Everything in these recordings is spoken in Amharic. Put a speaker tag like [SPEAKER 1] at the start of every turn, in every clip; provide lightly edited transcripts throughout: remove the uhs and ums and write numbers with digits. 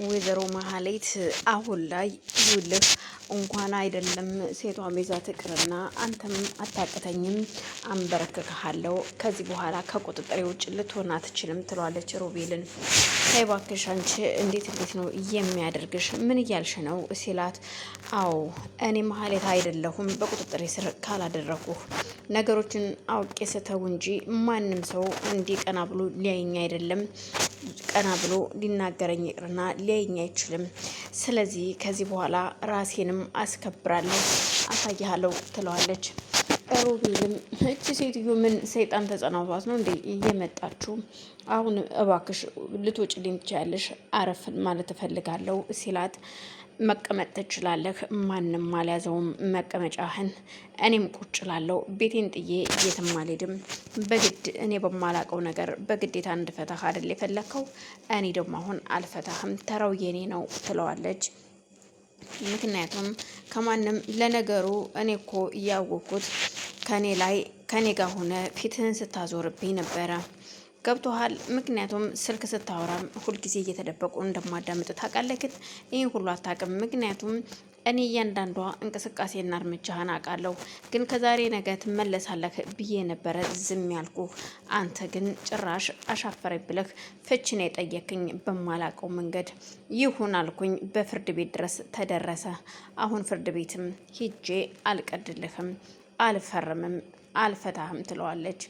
[SPEAKER 1] ወይዘሮ መሀሌት አሁን ላይ ይውልህ እንኳን አይደለም ሴቷ ቤዛ ትቅርና አንተም አታቅተኝም፣ አንበረክክሃለሁ። ከዚህ በኋላ ከቁጥጥሬ ውጭ ልትሆን አትችልም ትሏለች ሮቤልን። ተይ እባክሽ አንቺ እንዴት ነው የሚያደርግሽ? ምን እያልሽ ነው ሲላት፣ አዎ እኔ መሀሌት አይደለሁም በቁጥጥሬ ስር ካላደረኩህ ነገሮችን አውቄ ስተው እንጂ ማንም ሰው እንዲህ ቀና ብሎ ሊያየኝ አይደለም፣ ቀና ብሎ ሊናገረኝ ይቅርና ሊያየኝ አይችልም። ስለዚህ ከዚህ በኋላ ራሴንም አስከብራለሁ፣ አሳያለሁ ትለዋለች። ሮቤልም እቺ ሴትዮ ምን ሰይጣን ተጸናውቷት ነው እንዴ እየመጣችሁ? አሁን እባክሽ ልትወጪልኝ ትችያለሽ፣ አረፍ ማለት እፈልጋለሁ ሲላት፣ መቀመጥ ትችላለህ፣ ማንም አልያዘውም መቀመጫህን፣ እኔም ቁጭ ላለሁ፣ ቤቴን ጥዬ የትም አልሄድም። በግድ እኔ በማላቀው ነገር በግዴታ እንድፈታህ አይደል የፈለከው? እኔ ደግሞ አሁን አልፈታህም፣ ተራው የኔ ነው ትለዋለች። ምክንያቱም ከማንም ለነገሩ እኔ እኮ እያወቅኩት ከኔ ጋር ሆነ ፊትህን ስታዞርብኝ ነበረ፣ ገብቶሃል? ምክንያቱም ስልክ ስታወራም ሁልጊዜ እየተደበቁ እንደማዳምጥ ታውቃለህ። ግን ይህን ሁሉ አታውቅም። ምክንያቱም እኔ እያንዳንዷ እንቅስቃሴና እርምጃህን አውቃለሁ። ግን ከዛሬ ነገ ትመለሳለህ ብዬ ነበረ ዝም ያልኩህ። አንተ ግን ጭራሽ አሻፈረኝ ብለህ ፍችን የጠየክኝ በማላውቀው መንገድ ይሁን አልኩኝ። በፍርድ ቤት ድረስ ተደረሰ። አሁን ፍርድ ቤትም ሂጄ አልቀድልህም፣ አልፈርምም፣ አልፈታህም ትለዋለች።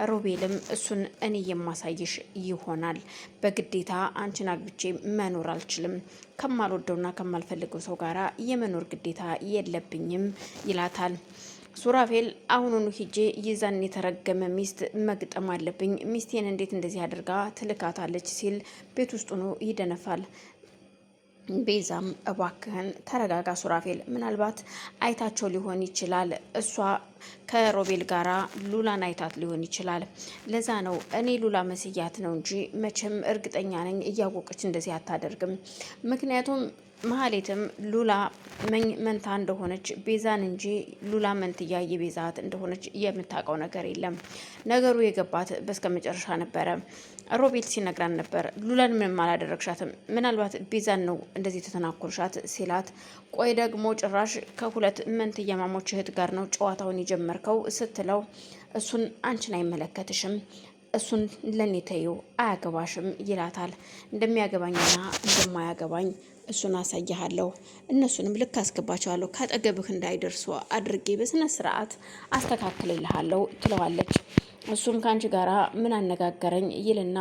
[SPEAKER 1] ሮቤልም እሱን እኔ የማሳይሽ ይሆናል፣ በግዴታ አንቺን አግብቼ መኖር አልችልም፣ ከማልወደውና ከማልፈልገው ሰው ጋራ የመኖር ግዴታ የለብኝም ይላታል። ሱራፌል አሁኑኑ ሂጄ ይዛን የተረገመ ሚስት መግጠም አለብኝ፣ ሚስቴን እንዴት እንደዚህ አድርጋ ትልካታለች ሲል ቤት ውስጥ ሆኖ ይደነፋል። ቤዛም እባክህን ተረጋጋ ሱራፌል፣ ምናልባት አይታቸው ሊሆን ይችላል፣ እሷ ከሮቤል ጋራ ሉላን አይታት ሊሆን ይችላል። ለዛ ነው እኔ ሉላ መስያት ነው እንጂ መቼም እርግጠኛ ነኝ እያወቀች እንደዚህ አታደርግም። ምክንያቱም መሀሌትም ሉላ መንታ እንደሆነች ቤዛን እንጂ ሉላ መንትያ የቤዛት እንደሆነች የምታውቀው ነገር የለም። ነገሩ የገባት በስከ መጨረሻ ነበረ። ሮቤል ሲነግራን ነበር ሉላን ምንም አላደረግሻትም፣ ምናልባት ቤዛን ነው እንደዚህ ተተናኮልሻት ሲላት፣ ቆይ ደግሞ ጭራሽ ከሁለት መንትያ ማሞች እህት ጋር ነው ጨዋታውን የጀመርከው ስትለው፣ እሱን አንቺን አይመለከትሽም፣ እሱን ለኔ ተይው፣ አያገባሽም ይላታል። እንደሚያገባኝና እንደማያገባኝ እሱን አሳያለሁ፣ እነሱንም ልክ አስገባቸዋለሁ፣ ካጠገብህ እንዳይደርሱ አድርጌ በስነ ስርዓት አስተካክልልሃለሁ ትለዋለች። እሱም ከአንቺ ጋራ ምን አነጋገረኝ ይልና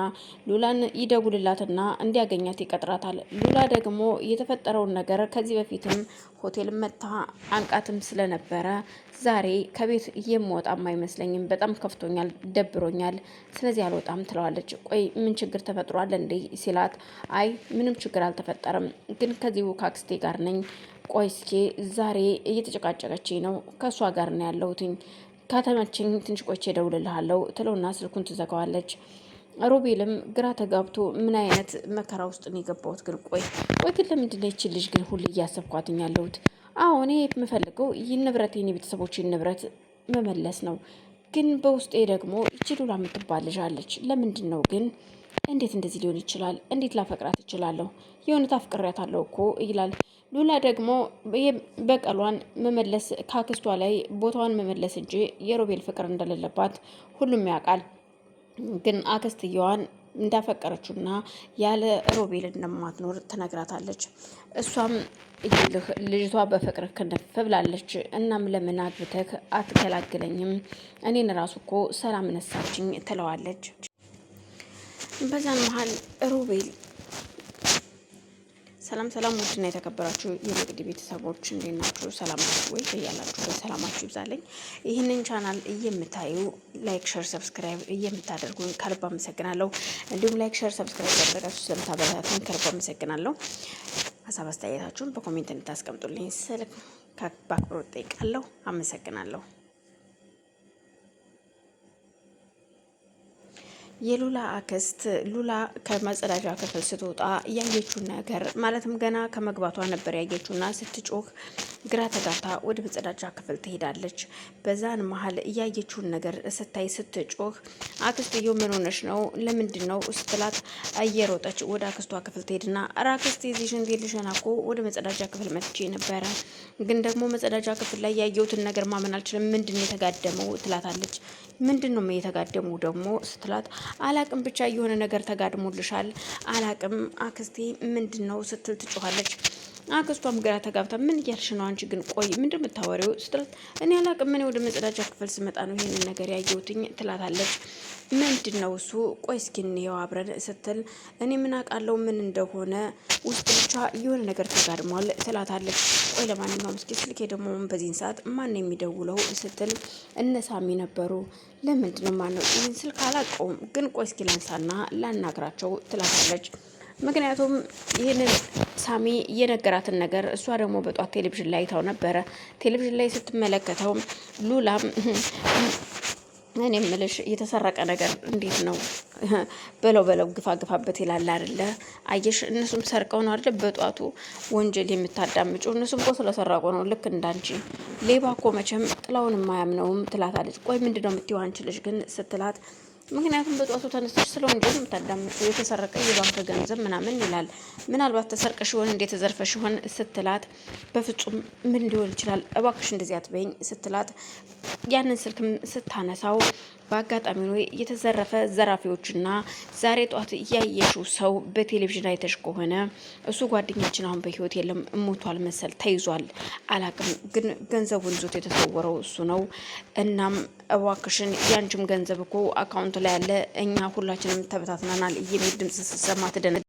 [SPEAKER 1] ሉላን ይደውልላትና እንዲያገኛት ይቀጥራታል። ሉላ ደግሞ የተፈጠረውን ነገር ከዚህ በፊትም ሆቴል መታ አንቃትም ስለነበረ ዛሬ ከቤት የምወጣም አይመስለኝም፣ በጣም ከፍቶኛል፣ ደብሮኛል፣ ስለዚህ አልወጣም ትለዋለች። ቆይ ምን ችግር ተፈጥሯል እንዴ ሲላት፣ አይ ምንም ችግር አልተፈጠረም፣ ግን ከዚሁ ከአክስቴ ጋር ነኝ። ቆይ እስኪ ዛሬ እየተጨቃጨቀችኝ ነው፣ ከእሷ ጋር ነው ያለሁትኝ፣ ከተመቸኝ ትንሽ ቆይቼ እደውልልሃለሁ ትለውና ስልኩን ትዘጋዋለች። ሮቤልም ግራ ተጋብቶ ምን አይነት መከራ ውስጥ ነው የገባሁት? ግን ቆይ ግን ለምንድን ነው ይቺ ልጅ ግን ሁሌ እያሰብኳትኝ ያለሁት? አዎ እኔ የምፈልገው ይህን ንብረቴን የቤተሰቦችን ንብረት መመለስ ነው። ግን በውስጤ ደግሞ ይቺ ሉላ የምትባል ልጅ አለች። ለምንድን ነው ግን? እንዴት እንደዚህ ሊሆን ይችላል? እንዴት ላፈቅራት እችላለሁ? የእውነት አፍቅሬያታለሁ እኮ ይላል። ሉላ ደግሞ በቀሏን መመለስ ካክስቷ ላይ ቦታዋን መመለስ እንጂ የሮቤል ፍቅር እንደሌለባት ሁሉም ያውቃል። ግን አክስትየዋን እንዳፈቀረችውና ያለ ሮቤል እንደማትኖር ትነግራታለች። እሷም ልጅቷ በፍቅር ክንፍ ብላለች። እናም ለምን አግብተህ አትገላግለኝም? እኔን ራሱ እኮ ሰላም ነሳችኝ ትለዋለች። በዛን መሀል ሮቤል ሰላም ውድና የተከበራችሁ የንግድ ቤተሰቦች እንዴት ናችሁ? ሰላም ናችሁ ወይ? በያላችሁበት ሰላማችሁ ይብዛልኝ። ይህንን ቻናል የምታዩ ላይክ፣ ሸር፣ ሰብስክራይብ የምታደርጉኝ ከልብ አመሰግናለሁ። እንዲሁም ላይክ፣ ሸር፣ ሰብስክራይብ ያደረጋችሁ ስለምታበረታቱኝ ከልብ አመሰግናለሁ። ሀሳብ አስተያየታችሁን በኮሜንት እንድታስቀምጡልኝ ስል በአክብሮት ጠይቃለሁ። አመሰግናለሁ። የሉላ አክስት ሉላ ከመጸዳጃ ክፍል ስትወጣ ያየችውን ነገር ማለትም ገና ከመግባቷ ነበር ያየችውና ስትጮህ ግራ ተጋብታ ወደ መጸዳጃ ክፍል ትሄዳለች። በዛን መሀል እያየችውን ነገር ስታይ ስትጮህ አክስትየው ምን ሆነሽ ነው ለምንድን ነው ስትላት እየሮጠች ወደ አክስቷ ክፍል ትሄድና አክስቴ እዚህ ሽንት ልሸና እኮ ወደ መጸዳጃ ክፍል መጥቼ ነበረ፣ ግን ደግሞ መጸዳጃ ክፍል ላይ ያየሁትን ነገር ማመን አልችልም። ምንድን ነው የተጋደመው ትላታለች። ምንድን ነው የተጋደመው ደግሞ ስትላት አላቅም ብቻ የሆነ ነገር ተጋድሞልሻል አላቅም አክስቴ ምንድን ነው ስትል ትጮኻለች። አክስቷም ግራ ተጋብታ ምን እያልሽ ነው አንቺ ግን ቆይ ምንድን የምታወሪው ስትላት እኔ አላቅም እኔ ወደ መጸዳጃ ክፍል ስመጣ ነው ይሄንን ነገር ያየሁትኝ ትላታለች። ምንድን ነው እሱ ቆይ እስኪ እንየው አብረን ስትል እኔ ምን አውቃለሁ ምን እንደሆነ ውስጥ ብቻ የሆነ ነገር ተጋድሟል ትላታለች። ቆይ ለማንኛውም እስኪ ስልኬ ደግሞ በዚህን ሰዓት ማን የሚደውለው ስትል እነሳሚ ነበሩ። ለምንድን ነው ማነው ይህን ስልክ አላውቀውም ግን ቆይ እስኪ ላንሳና ላናግራቸው ትላታለች። ምክንያቱም ይህንን ሳሚ የነገራትን ነገር እሷ ደግሞ በጧት ቴሌቪዥን ላይ አይታው ነበረ። ቴሌቪዥን ላይ ስትመለከተው ሉላም እኔ የምልሽ የተሰረቀ ነገር እንዴት ነው በለው ግፋ ግፋበት ይላል አይደለ? አየሽ እነሱም ሰርቀው ነው አይደለ በጧቱ ወንጀል የምታዳምጩ እነሱም እኮ ስለሰረቁ ነው። ልክ እንዳንቺ ሌባ እኮ መቼም ጥላውን የማያምነውም ትላታለች። ቆይ ምንድነው የምትይው አንቺ ልጅ ግን ስትላት ምክንያቱም በጧቱ ተነስተሽ ስለ ወንጀል የምታዳምጪው የተሰረቀ የባንክ ገንዘብ ምናምን ይላል። ምናልባት ተሰርቀሽ ይሆን እንዴት ተዘርፈሽ ይሆን ስትላት በፍጹም ምን ሊሆን ይችላል እባክሽ እንደዚህ አትበይኝ ስትላት ያንን ስልክም ስታነሳው በአጋጣሚ ነው የተዘረፈ ዘራፊዎችና ዛሬ ጧት እያየሽው ሰው በቴሌቪዥን አይተሽ ከሆነ እሱ ጓደኛችን አሁን በህይወት የለም ሞቷል መሰል ተይዟል። አላቅም ግን ገንዘቡን ይዞት የተሰወረው እሱ ነው። እናም እባክሽን ያንቺም ገንዘብ እኮ አካውንት ላይ ያለ እኛ ሁላችንም ተበታትናናል የሚል ድምጽ ስትሰማ ትደነ